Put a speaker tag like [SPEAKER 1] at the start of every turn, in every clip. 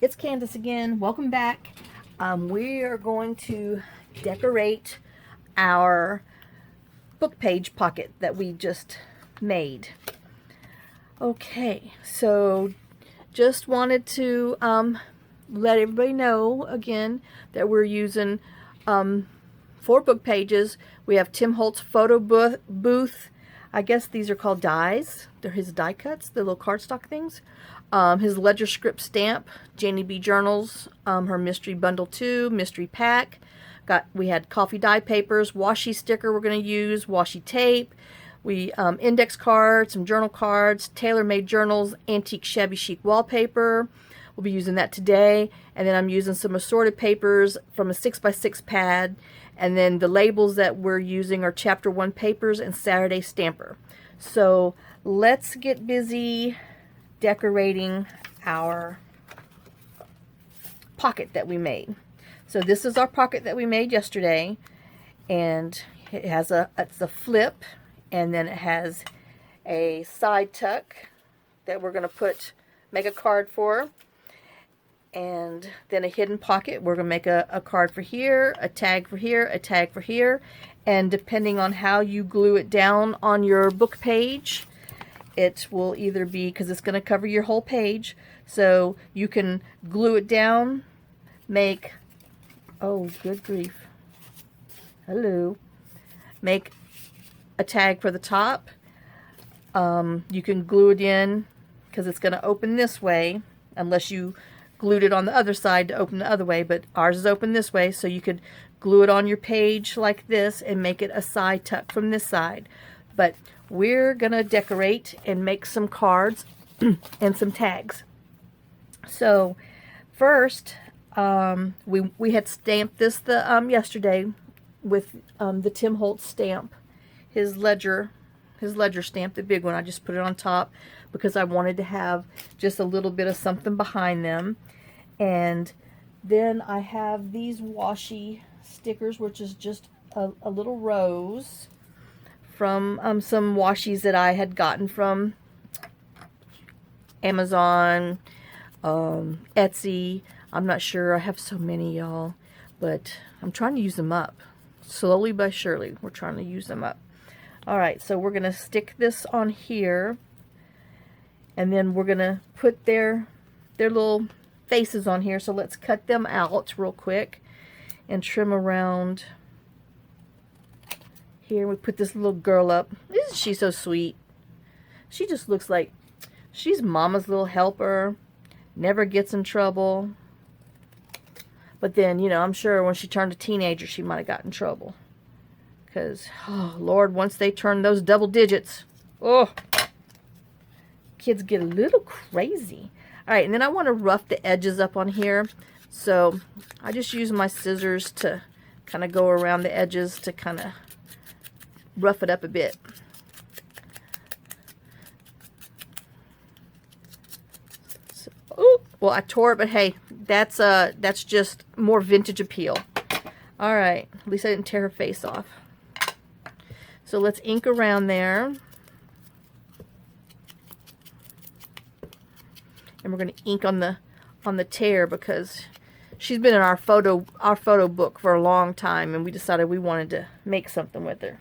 [SPEAKER 1] It's Candace again. Welcome back. We are going to decorate our book page pocket that we just made. Okay, so just wanted to let everybody know again that we're using 4 book pages. We have Tim Holtz photo booth. I guess these are called dies. They're his die cuts, the little cardstock things. His ledger script stamp, Janie B Journals, her mystery bundle 2, mystery pack. We had coffee dye papers, washi sticker we're going to use, washi tape. We index cards, some journal cards, tailor-made journals, antique shabby chic wallpaper. We'll be using that today. And then I'm using some assorted papers from a 6x6 pad. And then the labels that we're using are Chapter 1 papers and Saturday Stamper. So let's get busy decorating our pocket that we made. So this is our pocket that we made yesterday, and it has it's a flip, and then it has a side tuck that we're going to make a card for, and then a hidden pocket. We're going to make a card for here, a tag for here, a tag for here, and depending on how you glue it down on your book page, it will either be, because it's going to cover your whole page, so you can glue it down, make, oh good grief, hello, make a tag for the top. You can glue it in because it's going to open this way, unless you glued it on the other side to open the other way, but ours is open this way, so you could glue it on your page like this and make it a side tuck from this side. But we're gonna decorate and make some cards and some tags. So first, we had stamped this yesterday with the Tim Holtz stamp, his ledger stamp, the big one. I just put it on top because I wanted to have just a little bit of something behind them. And then I have these washi stickers, which is just a little rose from some washies that I had gotten from Amazon, Etsy. I'm not sure. I have so many, y'all, but I'm trying to use them up. Slowly but surely, we're trying to use them up. All right, so we're going to stick this on here, and then we're going to put their little faces on here. So let's cut them out real quick and trim around here. We put this little girl up. Isn't she so sweet? She just looks like she's mama's little helper, never gets in trouble. But then, you know, I'm sure when she turned a teenager, she might have gotten in trouble. Because, oh, Lord, once they turn those double digits, oh, kids get a little crazy. All right, and then I want to rough the edges up on here. So I just use my scissors to kind of go around the edges to kind of rough it up a bit. So, oh, well, I tore it, but hey, that's just more vintage appeal. All right, at least I didn't tear her face off. So let's ink around there. And we're going to ink on the tear because she's been in our photo book for a long time, and we decided we wanted to make something with her.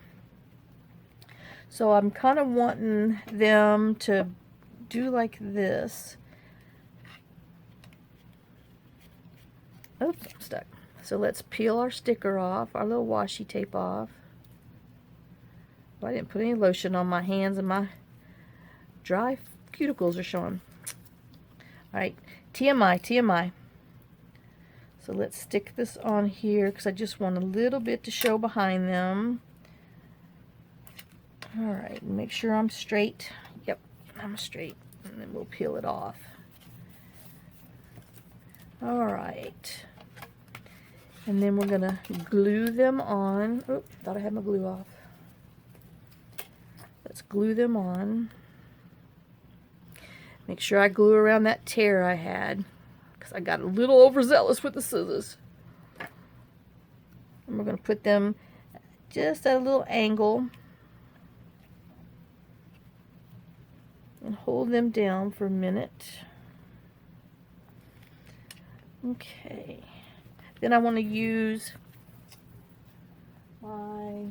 [SPEAKER 1] So I'm kind of wanting them to do like this. Oops, I'm stuck. So let's peel our sticker off, our little washi tape off. Well, I didn't put any lotion on my hands, and my dry cuticles are showing. Alright, TMI, TMI. So let's stick this on here because I just want a little bit to show behind them. Alright, make sure I'm straight. Yep, I'm straight. And then we'll peel it off. Alright. And then we're going to glue them on. Oh, thought I had my glue off. Let's glue them on. Make sure I glue around that tear I had, because I got a little overzealous with the scissors. And we're going to put them just at a little angle and hold them down for a minute. Okay. Then I want to use my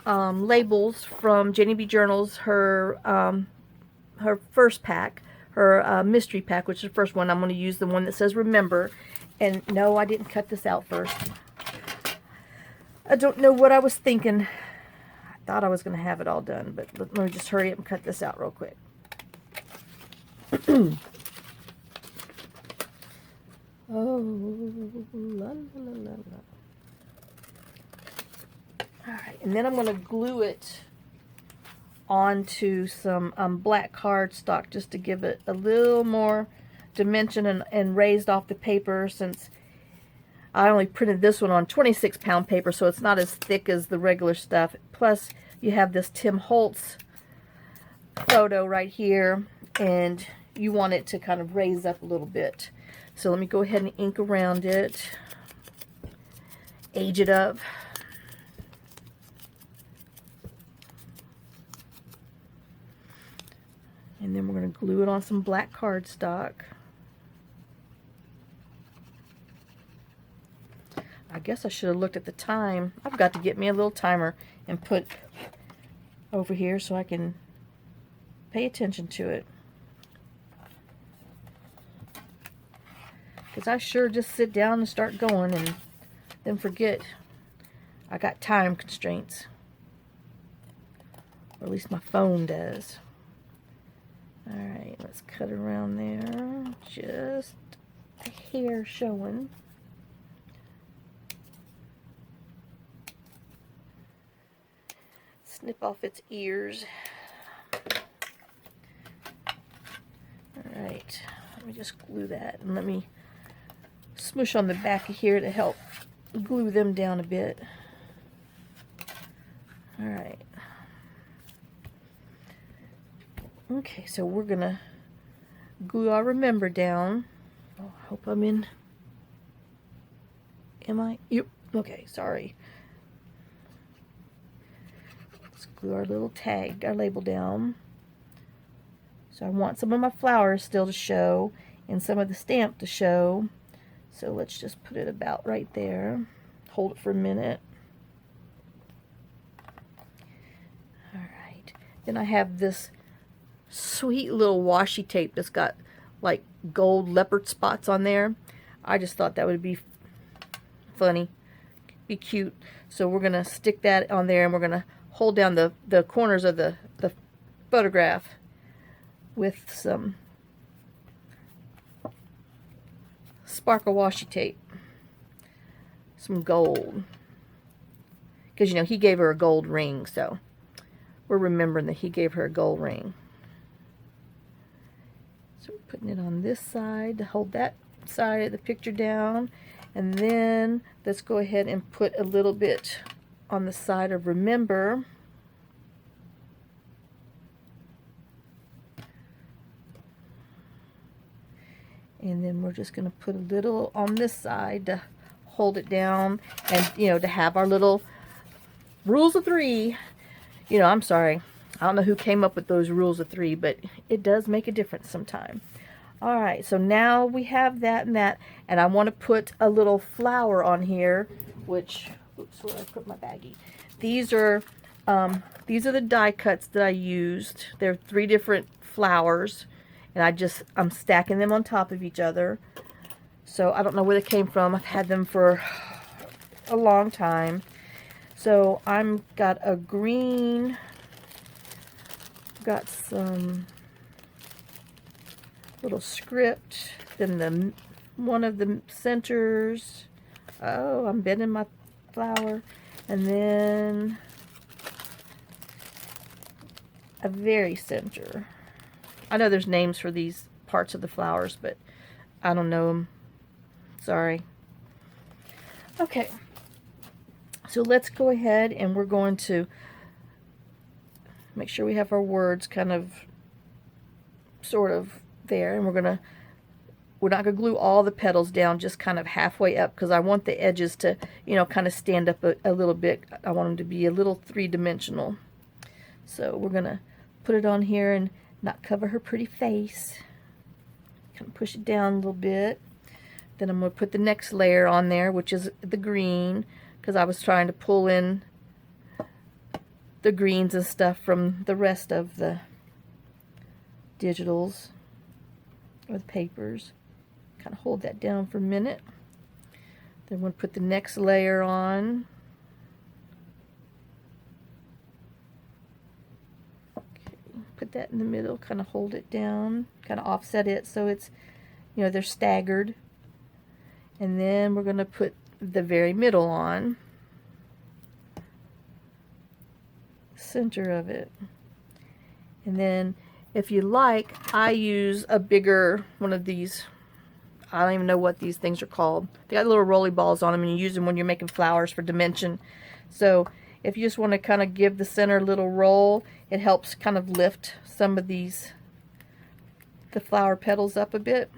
[SPEAKER 1] labels from Jenny B Journals, her first pack, her mystery pack, which is the first one. I'm going to use the one that says remember. And no, I didn't cut this out first. I don't know what I was thinking. I thought I was going to have it all done, but let me just hurry up and cut this out real quick. Oh, la, la, la, la, la. Alright, and then I'm going to glue it onto some black cardstock just to give it a little more dimension and raised off the paper, since I only printed this one on 26-pound paper, so it's not as thick as the regular stuff. Plus, you have this Tim Holtz photo right here, and you want it to kind of raise up a little bit. So let me go ahead and ink around it, age it up. And then we're going to glue it on some black cardstock. I guess I should have looked at the time. I've got to get me a little timer and put over here so I can pay attention to it. Because I sure just sit down and start going and then forget I got time constraints. Or at least my phone does. Alright, let's cut around there. Just a hair showing. Snip off its ears. Alright, let me just glue that, and let me smoosh on the back of here to help glue them down a bit. Alright. Okay, so we're gonna glue our remember down. Oh, I hope I'm in. Am I? Yep. Okay, sorry. Let's glue our little tag, our label down. So I want some of my flowers still to show and some of the stamp to show. So let's just put it about right there. Hold it for a minute. Alright. Then I have this sweet little washi tape that's got like gold leopard spots on there. I just thought that would be funny, be cute. So we're going to stick that on there, and we're going to hold down the corners of the photograph with some sparkle washi tape, some gold, because you know he gave her a gold ring, so we're remembering that he gave her a gold ring. So we're putting it on this side to hold that side of the picture down, and then let's go ahead and put a little bit on the side of remember. And then we're just going to put a little on this side to hold it down, and you know, to have our little rules of three. You know, I'm sorry, I don't know who came up with those rules of three, but it does make a difference sometime. Alright, so now we have that and that, and I want to put a little flower on here, which, oops, where did I put my baggie? These are the die cuts that I used. They're 3 different flowers, and I'm stacking them on top of each other. So I don't know where they came from. I've had them for a long time. So I'm got a green, got some little script, then one of the centers. Oh, I'm bending my flower, and then a very center. I know there's names for these parts of the flowers, but I don't know them. Sorry. Okay, so let's go ahead, and we're going to make sure we have our words kind of sort of there, and we're not gonna glue all the petals down, just kind of halfway up, because I want the edges to, you know, kind of stand up a little bit. I want them to be a little 3-dimensional. So we're gonna put it on here and not cover her pretty face, kind of push it down a little bit. Then I'm going to put the next layer on there, which is the green, because I was trying to pull in the greens and stuff from the rest of the digitals or the papers. Kind of hold that down for a minute. Then I'm going to put the next layer on. Okay, put that in the middle, kind of hold it down, kind of offset it so it's, you know, they're staggered. And then we're going to put the very middle on, center of it. And then if you like, I use a bigger one of these. I don't even know what these things are called. They got little rolly balls on them, and you use them when you're making flowers for dimension. So if you just want to kind of give the center a little roll, it helps kind of lift some of the flower petals up a bit.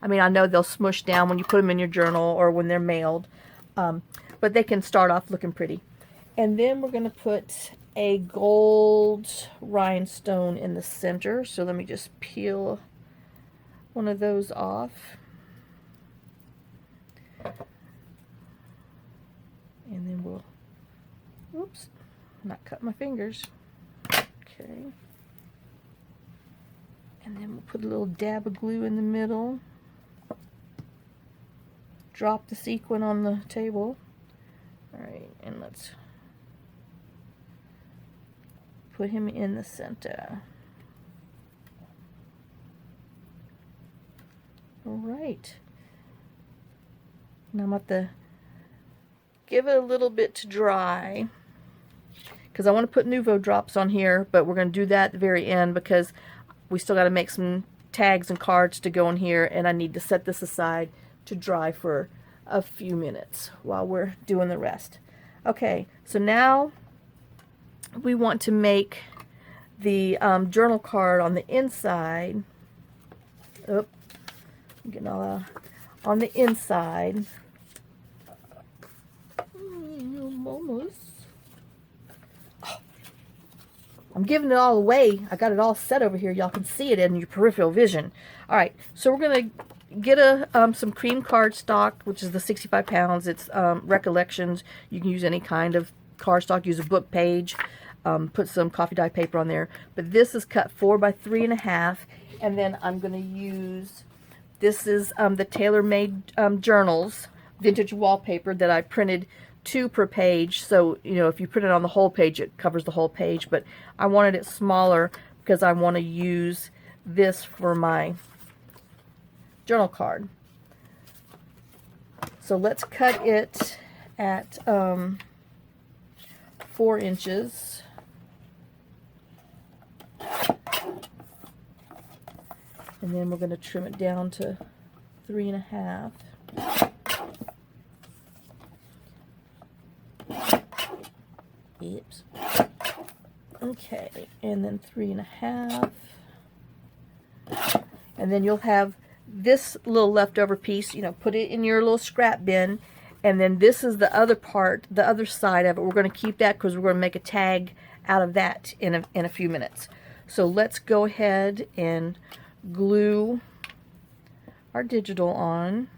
[SPEAKER 1] I mean, I know they'll smush down when you put them in your journal or when they're mailed, but they can start off looking pretty. And then we're going to put a gold rhinestone in the center. So let me just peel one of those off. And then we'll, oops, not cut my fingers. Okay. And then we'll put a little dab of glue in the middle. Drop the sequin on the table. Alright, and let's put him in the center. Alright. Now I'm going to have to give it a little bit to dry, because I want to put Nuvo drops on here, but we're going to do that at the very end because we still got to make some tags and cards to go in here, and I need to set this aside to dry for a few minutes while we're doing the rest. Okay, so now we want to make the journal card on the inside. Oh, I'm getting all out. On the inside. Almost. Oh, I'm giving it all away. I got it all set over here. Y'all can see it in your peripheral vision. All right, so we're gonna get some cream cardstock, which is the 65 pounds. It's Recollections. You can use any kind of cardstock. Use a book page. Put some coffee dye paper on there. But this is cut 4 by 3.5, and then I'm going to use, this is the TaylorMade Journals vintage wallpaper that I printed 2 per page. So, you know, if you print it on the whole page, it covers the whole page. But I wanted it smaller because I want to use this for my journal card. So let's cut it at 4 inches. And then we're going to trim it down to 3.5. Oops. Okay, and then 3.5. And then you'll have this little leftover piece, you know, put it in your little scrap bin. And then this is the other part, the other side of it. We're going to keep that because we're going to make a tag out of that in a few minutes. So let's go ahead and glue our digital on.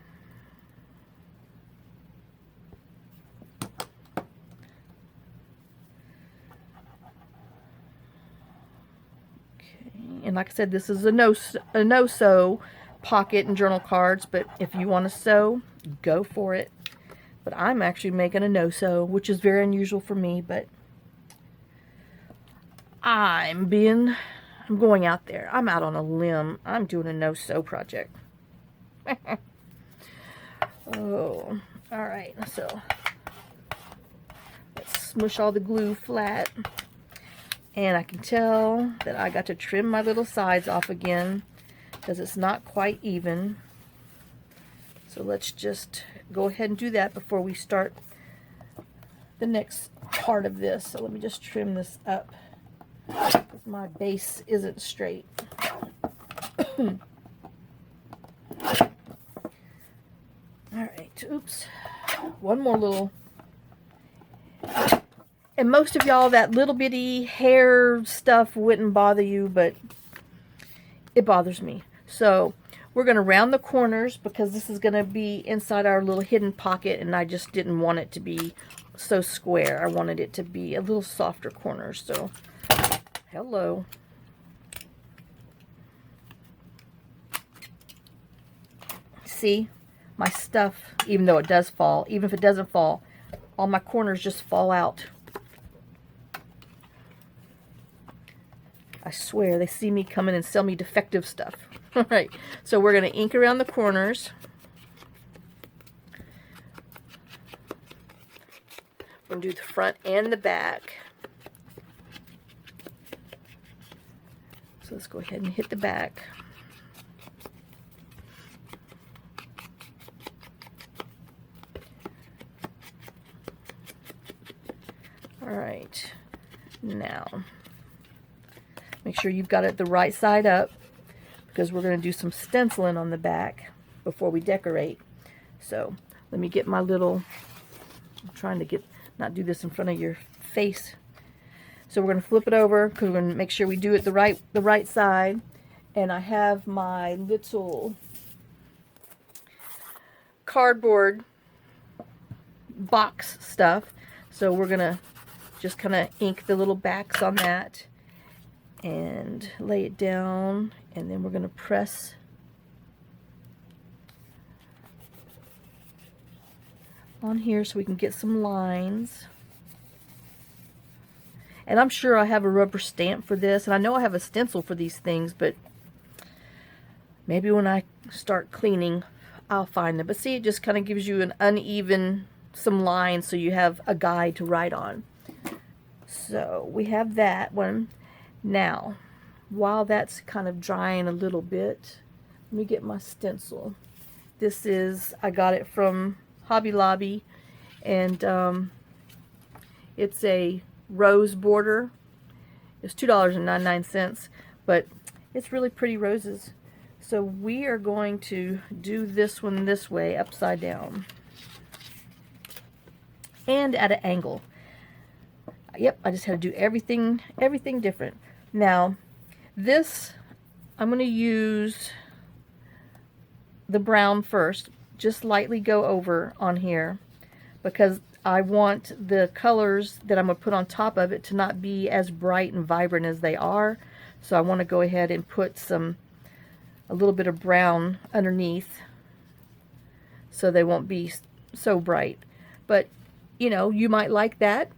[SPEAKER 1] Okay, and like I said, this is a no-sew pocket and journal cards, but if you want to sew, go for it. But I'm actually making a no-sew, which is very unusual for me, but I'm going out there. I'm out on a limb. I'm doing a no-sew project. Oh, all right. So let's smush all the glue flat. And I can tell that I got to trim my little sides off again because it's not quite even. So let's just go ahead and do that before we start the next part of this. So let me just trim this up. My base isn't straight. Alright, oops. One more little. And most of y'all, that little bitty hair stuff wouldn't bother you, but it bothers me. So we're going to round the corners because this is going to be inside our little hidden pocket, and I just didn't want it to be so square. I wanted it to be a little softer corners. So, hello. See, my stuff, even though it does fall, even if it doesn't fall, all my corners just fall out. I swear, they see me come in and sell me defective stuff. All right, so we're going to ink around the corners. We're going to do the front and the back. So let's go ahead and hit the back. All right, now make sure you've got it the right side up, because we're going to do some stenciling on the back before we decorate. So let me get my little, I'm trying to not do this in front of your face. So we're going to flip it over because we're going to make sure we do it the right side. And I have my little cardboard box stuff. So we're going to just kind of ink the little backs on that and lay it down, and then we're going to press on here so we can get some lines. And I'm sure I have a rubber stamp for this, and I know I have a stencil for these things, but maybe when I start cleaning I'll find them. But see, it just kind of gives you an uneven, some lines, so you have a guide to write on. So we have that one. Now, while that's kind of drying a little bit, let me get my stencil. This is, I got it from Hobby Lobby, and it's a rose border. It's $2.99, but it's really pretty roses. So we are going to do this one this way, upside down, and at an angle. Yep, I just had to do everything different. Now, this, I'm going to use the brown first, just lightly go over on here, because I want the colors that I'm going to put on top of it to not be as bright and vibrant as they are. So I want to go ahead and put a little bit of brown underneath so they won't be so bright. But, you know, you might like that,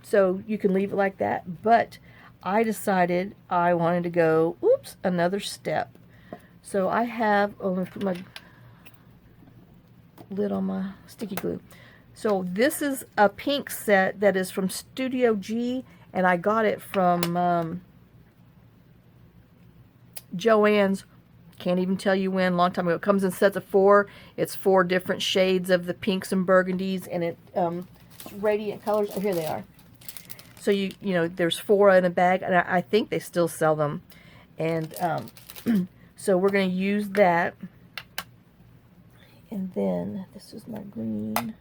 [SPEAKER 1] so you can leave it like that. But I decided I wanted to go, oops, another step. So I have, oh, let me put my lid on my sticky glue. So this is a pink set that is from Studio G, and I got it from Joann's, can't even tell you when, long time ago. It comes in sets of 4. It's 4 different shades of the pinks and burgundies, and it radiant colors. Oh, here they are. So you know, there's 4 in a bag, and I think they still sell them. And so we're going to use that. And then this is my green.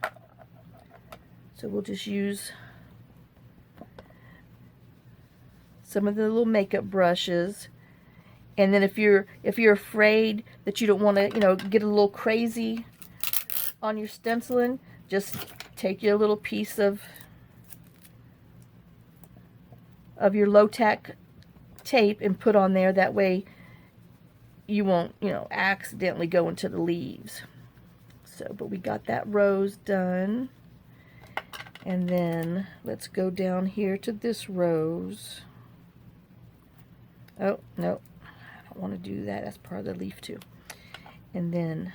[SPEAKER 1] So we'll just use some of the little makeup brushes. And then if you're afraid that you don't want to, you know, get a little crazy on your stenciling, just take your little piece of your low-tack tape and put on there. That way you won't, you know, accidentally go into the leaves. So, but we got that rose done. And then let's go down here to this rose. Oh, no. I don't want to do that. That's part of the leaf too. And then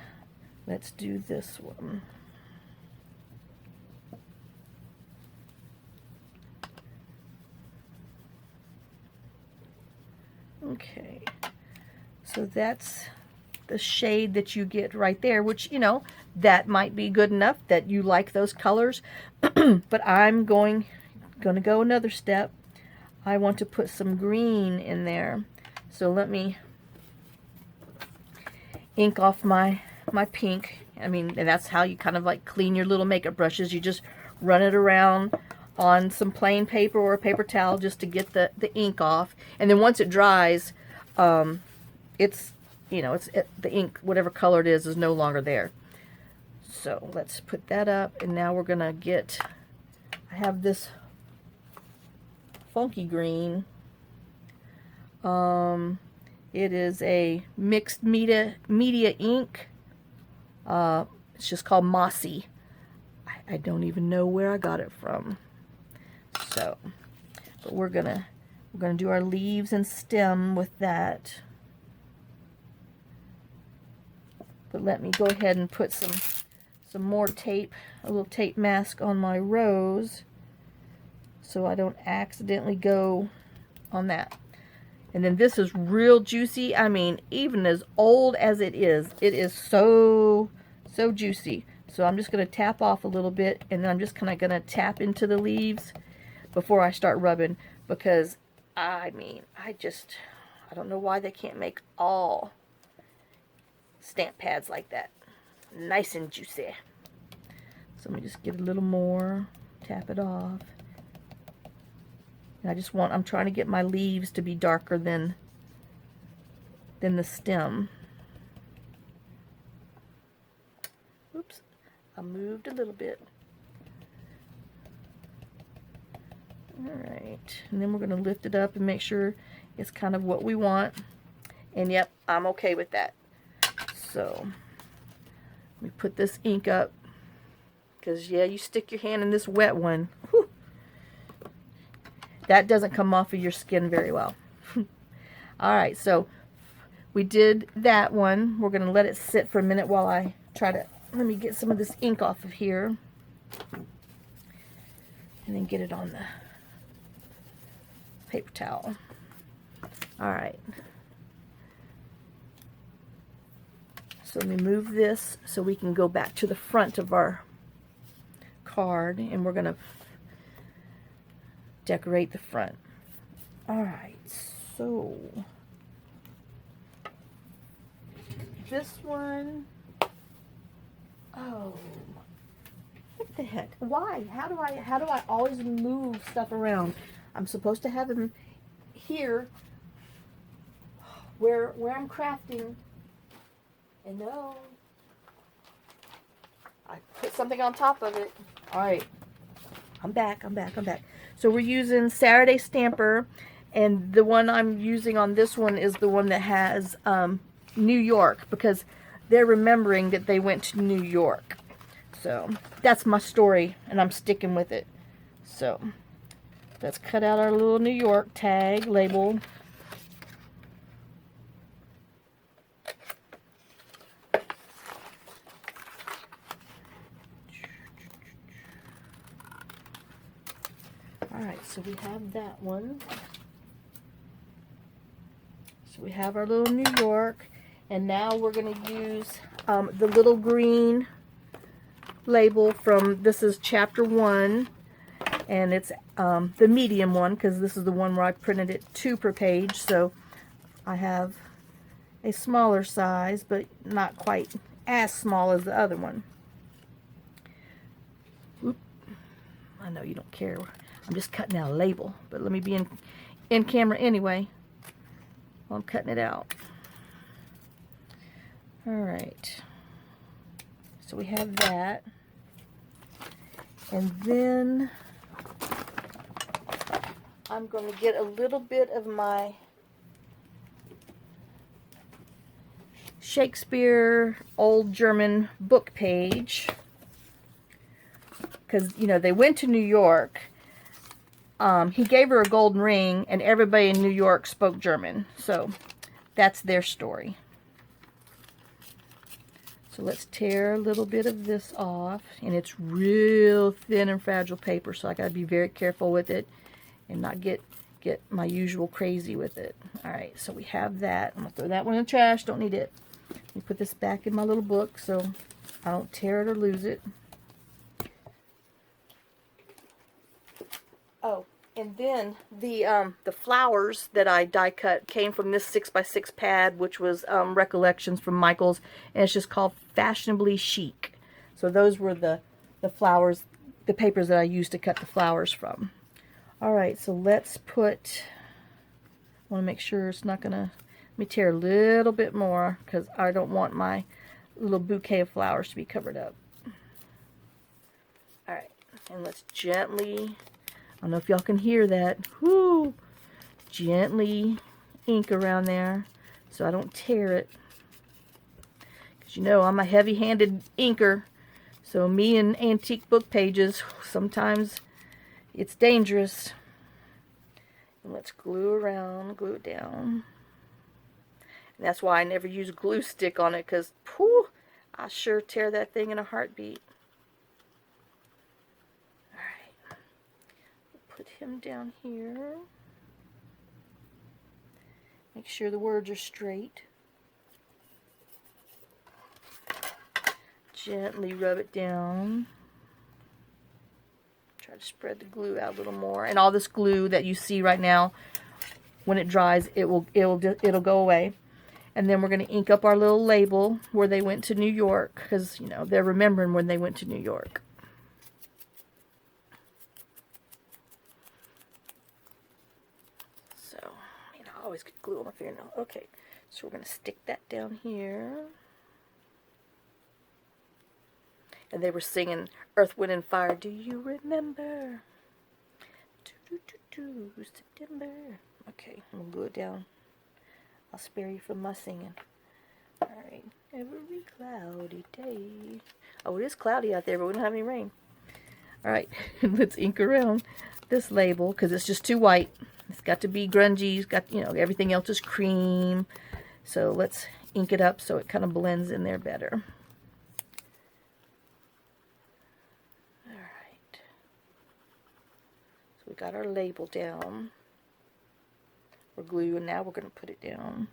[SPEAKER 1] let's do this one. Okay. So that's the shade that you get right there, which, you know, that might be good enough that you like those colors. But I'm going to go another step. I want to put some green in there. So let me ink off my pink. I mean, and that's how you kind of like clean your little makeup brushes. You just run it around on some plain paper or a paper towel just to get the ink off. And then once it dries, it's you know, the ink, whatever color it is no longer there. So let's put that up, and now we're gonna get, I have this funky green. It is a mixed media ink. It's just called Mossy. I don't even know where I got it from. So, but we're gonna do our leaves and stem with that. But let me go ahead and put some more tape, a little tape mask on my rose, so I don't accidentally go on that. And then this is real juicy. I mean, even as old as it is so juicy. So I'm just going to tap off a little bit, and then I'm just kind of going to tap into the leaves before I start rubbing, because I mean, I don't know why they can't make all stamp pads like that. Nice and juicy. So let me just get a little more, tap it off. And I'm trying to get my leaves to be darker than the stem. Oops, I moved a little bit. Alright, and then we're going to lift it up and make sure it's kind of what we want. And yep, I'm okay with that. So, let me put this ink up. Because, yeah, you stick your hand in this wet one. Whew, that doesn't come off of your skin very well. Alright, so we did that one. We're going to let it sit for a minute while I try to, let me get some of this ink off of here. And then get it on the paper towel. Alright. So let me move this so we can go back to the front of our card, and we're going to decorate the front. Alright, so this one, oh, what the heck? Why? How do I always move stuff around? I'm supposed to have them here where I'm crafting, and no, I put something on top of it. Alright, I'm back. So we're using Saturday Stamper, and the one I'm using on this one is the one that has New York, because they're remembering that they went to New York. So that's my story, and I'm sticking with it. So let's cut out our little New York tag label. Alright, so we have that one. So we have our little New York, and now we're going to use the little green label from, this is chapter 1, and it's the medium one, because this is the one where I printed it 2 per page, so I have a smaller size, but not quite as small as the other one. Oop. I know you don't care. I'm just cutting out a label, but let me be in camera anyway while I'm cutting it out. Alright, so we have that, and then I'm going to get a little bit of my Shakespeare Old German book page, because, you know, they went to New York. He gave her a golden ring, and everybody in New York spoke German. So that's their story. So let's tear a little bit of this off, and it's real thin and fragile paper, so I got to be very careful with it and not get my usual crazy with it. All right, so we have that. I'm gonna throw that one in the trash. Don't need it. Let me put this back in my little book so I don't tear it or lose it. Oh, and then the flowers that I die cut came from this 6x6 pad, which was Recollections from Michaels, and it's just called Fashionably Chic. So those were the flowers, the papers that I used to cut the flowers from. All right, so let's put, I want to make sure it's not going to Let me tear a little bit more because I don't want my little bouquet of flowers to be covered up. Alright, and let's gently, I don't know if y'all can hear that, whoo, gently ink around there so I don't tear it. Because you know I'm a heavy-handed inker, so me and antique book pages, sometimes it's dangerous. And let's glue around, glue it down. And that's why I never use glue stick on it, because, whew, I sure tear that thing in a heartbeat. Alright. Put him down here. Make sure the words are straight. Gently rub it down. Try to spread the glue out a little more. And all this glue that you see right now, when it dries, it'll go away. And then we're going to ink up our little label where they went to New York, because, you know, they're remembering when they went to New York. So, man, I always get glue on my fingernail. Okay, so we're going to stick that down here. And they were singing Earth, Wind, and Fire. Do you remember? September. Okay, I'm going to glue it down. I'll spare you from my singing. Alright, every cloudy day. Oh, it is cloudy out there, but we don't have any rain. Alright, let's ink around this label, because it's just too white. It's got to be grungy. It's got, you know, everything else is cream. So let's ink it up so it kind of blends in there better. Alright. So we got our label down. We're glue, and now we're going to put it down.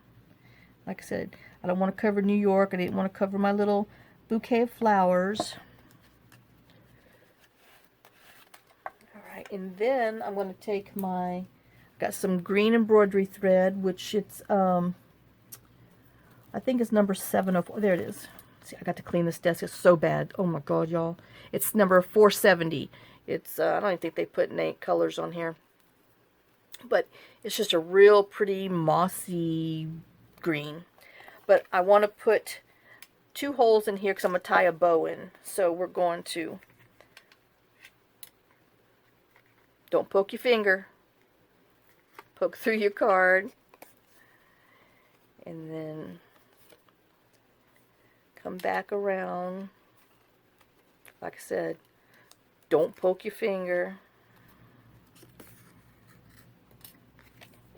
[SPEAKER 1] Like I said, I don't want to cover New York. I didn't want to cover my little bouquet of flowers. Alright, and then I'm going to take my, got some green embroidery thread, which it's, I think it's number 704. There it is. See, I got to clean this desk. It's so bad. Oh my God, y'all. It's number 470. It's, I don't even think they put any colors on here. But it's just a real pretty mossy green. But I want to put 2 holes in here because I'm going to tie a bow in. So we're going to, don't poke your finger, poke through your card, and then come back around. Like I said, don't poke your finger.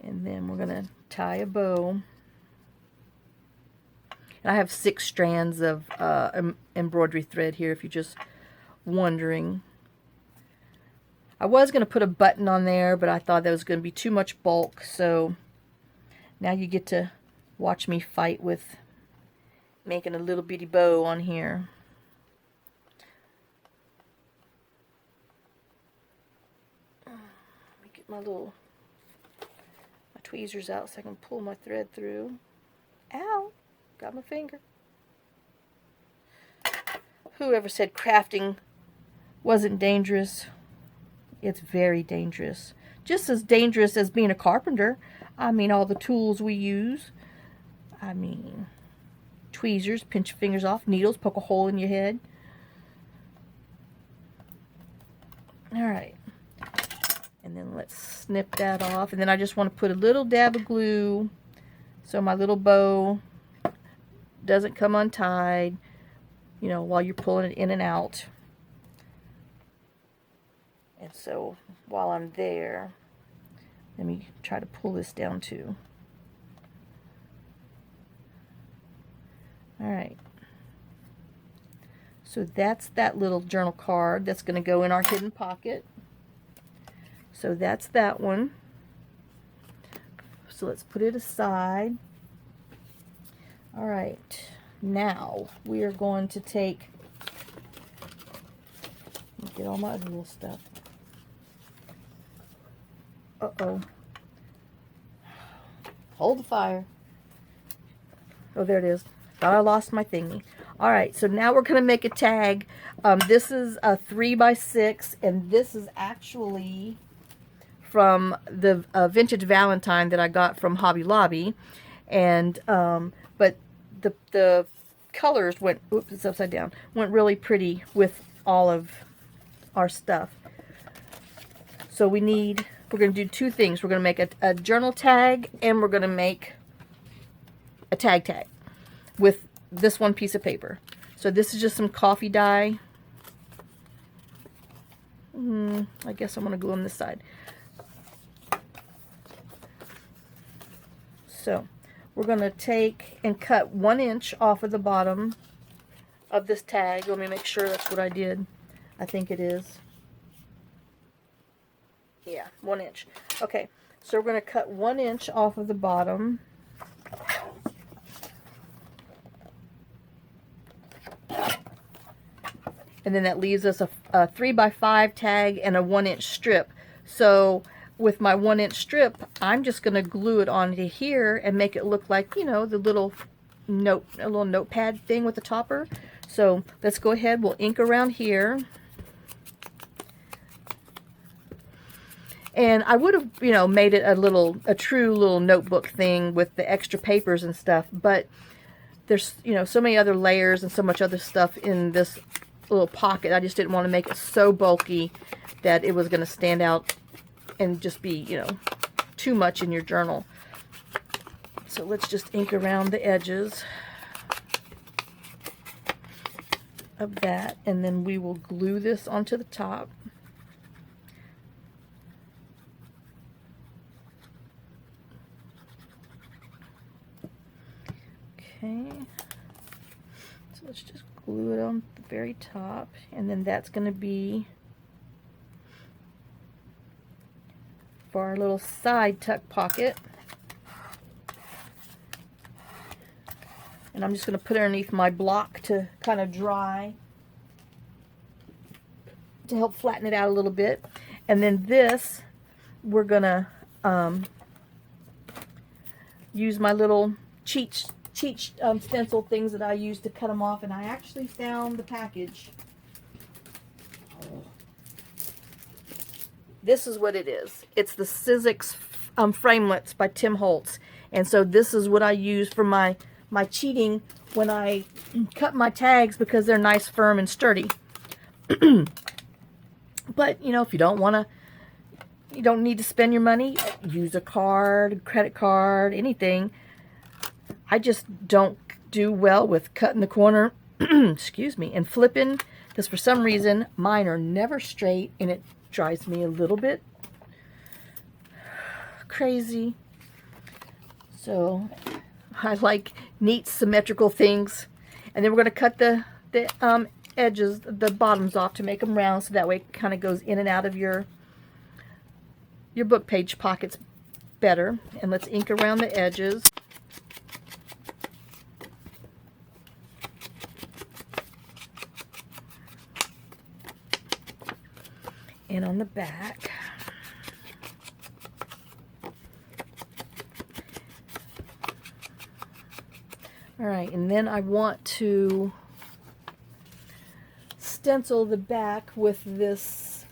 [SPEAKER 1] And then we're going to tie a bow. And I have 6 strands of embroidery thread here, if you're just wondering. I was going to put a button on there, but I thought that was going to be too much bulk. So now you get to watch me fight with making a little bitty bow on here. Let me get my tweezers out so I can pull my thread through. Ow! Got my finger. Whoever said crafting wasn't dangerous? It's very dangerous. Just as dangerous as being a carpenter. I mean, all the tools we use. I mean, tweezers, pinch your fingers off, needles, poke a hole in your head. Alright. And then let's snip that off. And then I just want to put a little dab of glue so my little bow doesn't come untied, you know, while you're pulling it in and out. And so while I'm there, let me try to pull this down too. Alright. So that's that little journal card that's going to go in our hidden pocket. So that's that one. So let's put it aside. Alright, now we are going to take, let me get all my other little stuff. Uh-oh. Hold the fire. Oh, there it is. Thought I lost my thingy. Alright, so now we're going to make a tag. This is a 3x6, and this is actually from the Vintage Valentine that I got from Hobby Lobby. and but the colors went, oops, it's upside down, went really pretty with all of our stuff. So we're going to do two things. We're going to make a journal tag, and we're going to make a tag with this one piece of paper. So this is just some coffee dye. I guess I'm going to glue on this side. So we're going to take and cut 1 inch off of the bottom of this tag. Let me make sure that's what I did. I think it is. Yeah, 1 inch. Okay, so we're going to cut 1 inch off of the bottom. And then that leaves us a 3x5 tag and a 1 inch strip. So with my 1 inch strip, I'm just going to glue it onto here and make it look like, you know, the little a little notepad thing with the topper. So let's go ahead. We'll ink around here. And I would have, you know, made it a true little notebook thing with the extra papers and stuff. But there's, you know, so many other layers and so much other stuff in this little pocket. I just didn't want to make it so bulky that it was going to stand out and just be, you know, too much in your journal. So let's just ink around the edges of that, and then we will glue this onto the top. Okay, so let's just glue it on the very top, and then that's going to be for our little side tuck pocket. And I'm just going to put it underneath my block to kind of dry, to help flatten it out a little bit. And then this, we're going to use my little cheat stencil things that I use to cut them off. And I actually found the package. This is what it is. It's the Sizzix framelits by Tim Holtz. And so this is what I use for my cheating when I cut my tags, because they're nice, firm, and sturdy. But, you know, if you don't want to, you don't need to spend your money, use a card, credit card, anything. I just don't do well with cutting the corner, excuse me, and flipping, because for some reason mine are never straight, and it drives me a little bit crazy. So I like neat symmetrical things. And then we're going to cut the edges, the bottoms off to make them round, so that way it kind of goes in and out of your book page pockets better. And let's ink around the edges. And on the back. Alright, and then I want to stencil the back with this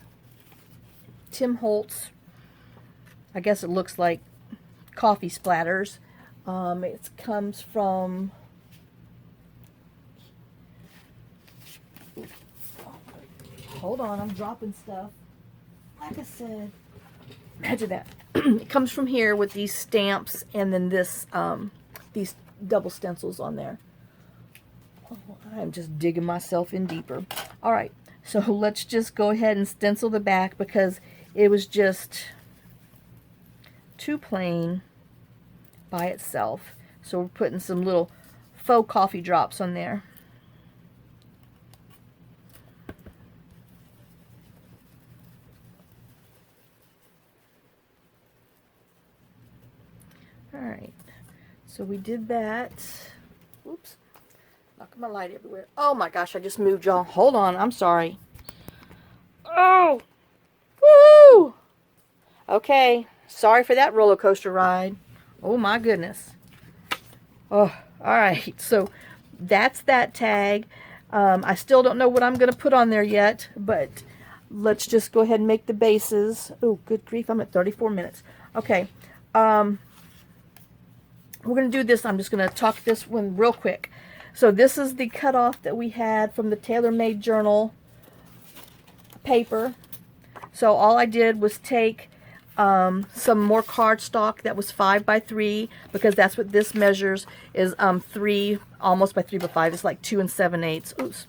[SPEAKER 1] Tim Holtz. I guess it looks like coffee splatters. It comes from hold on, I'm dropping stuff. Like I said, imagine that. It comes from here with these stamps, and then this these double stencils on there. Oh, I'm just digging myself in deeper. All right, so let's just go ahead and stencil the back, because it was just too plain by itself. So we're putting some little faux coffee drops on there. Alright, so we did that. Oops, knocking my light everywhere. Oh my gosh, I just moved, y'all. Hold on, I'm sorry. Oh! Woo! Okay, sorry for that roller coaster ride. Oh my goodness. Oh, alright, so that's that tag. I still don't know what I'm going to put on there yet, but let's just go ahead and make the bases. Oh, good grief, I'm at 34 minutes. Okay. we're going to do this. I'm just going to talk this one real quick. So this is the cutoff that we had from the TaylorMade Journal paper. So all I did was take some more cardstock that was 5 by 3, because that's what this measures, is 3, almost by 3 by 5. It's like 2 7/8. Oops.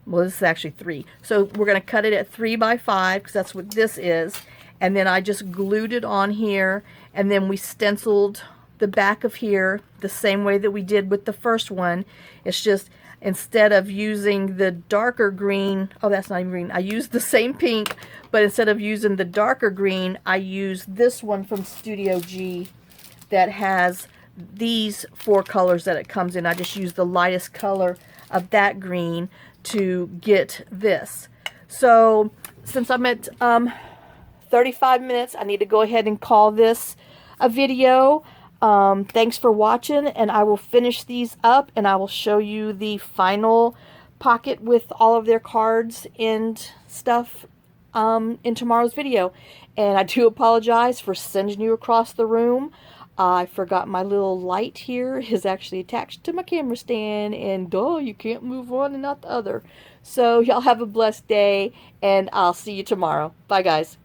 [SPEAKER 1] Well, this is actually 3. So we're going to cut it at 3 by 5, because that's what this is. And then I just glued it on here, and then we stenciled the back of here the same way that we did with the first one. It's just, instead of using the darker green, oh, that's not even green, I used the same pink, but instead of using the darker green, I used this one from Studio G that has these 4 colors that it comes in. I just used the lightest color of that green to get this. So since I'm at 35 minutes, I need to go ahead and call this a video. Thanks for watching, and I will finish these up and I will show you the final pocket with all of their cards and stuff in tomorrow's video. And I do apologize for sending you across the room. I forgot my little light here is actually attached to my camera stand, and duh, you can't move one and not the other. So y'all have a blessed day, and I'll see you tomorrow. Bye, guys.